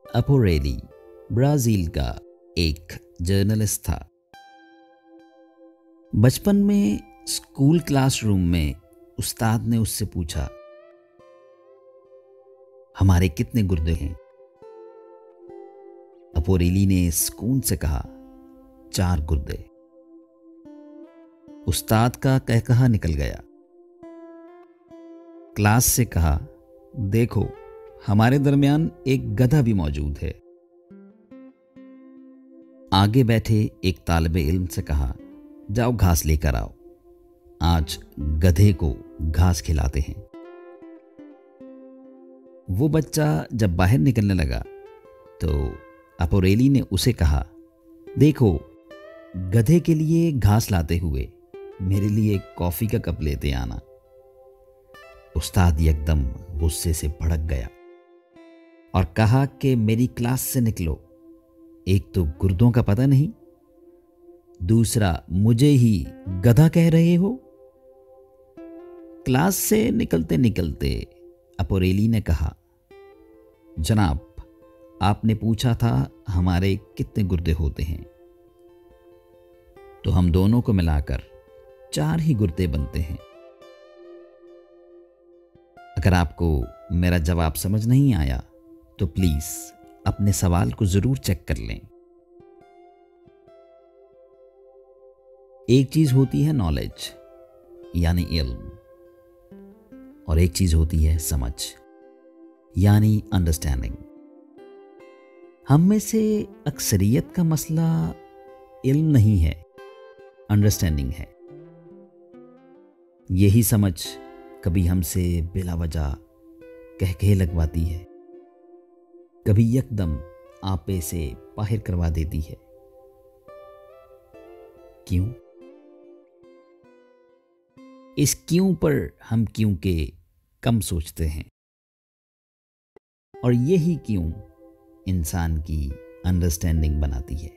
अपोरेली Brazil का एक journalist था। बचपन में स्कूल क्लासरूम में उस्ताद ने उससे पूछा, हमारे कितने गुर्दे हैं? अपोरेली ने सुकून से कहा, 4 गुर्दे। उस्ताद का कहकहा निकल गया। क्लास से कहा, देखो हमारे दरमियान एक गधा भी मौजूद है। आगे बैठे एक तालिबे इल्म से कहा, जाओ घास लेकर आओ, आज गधे को घास खिलाते हैं। वो बच्चा जब बाहर निकलने लगा तो अपोरेली ने उसे कहा, देखो गधे के लिए घास लाते हुए मेरे लिए कॉफी का कप लेते आना। उस्ताद एकदम गुस्से से भड़क गया और कहा कि मेरी क्लास से निकलो, एक तो गुर्दों का पता नहीं, दूसरा मुझे ही गधा कह रहे हो। क्लास से निकलते निकलते अपोरेली ने कहा, जनाब आपने पूछा था हमारे कितने गुर्दे होते हैं, तो हम दोनों को मिलाकर 4 ही गुर्दे बनते हैं। अगर आपको मेरा जवाब समझ नहीं आया तो प्लीज अपने सवाल को जरूर चेक कर लें। एक चीज होती है नॉलेज यानी इल्म, और एक चीज होती है समझ यानी अंडरस्टैंडिंग। हम में से अक्सरियत का मसला इल्म नहीं है, अंडरस्टैंडिंग है। यही समझ कभी हमसे बिला वजह कह लगवाती है, कभी यकदम आपे से बाहर करवा देती है। क्यों? इस क्यों पर हम क्यों के कम सोचते हैं, और यही क्यों इंसान की अंडरस्टैंडिंग बनाती है।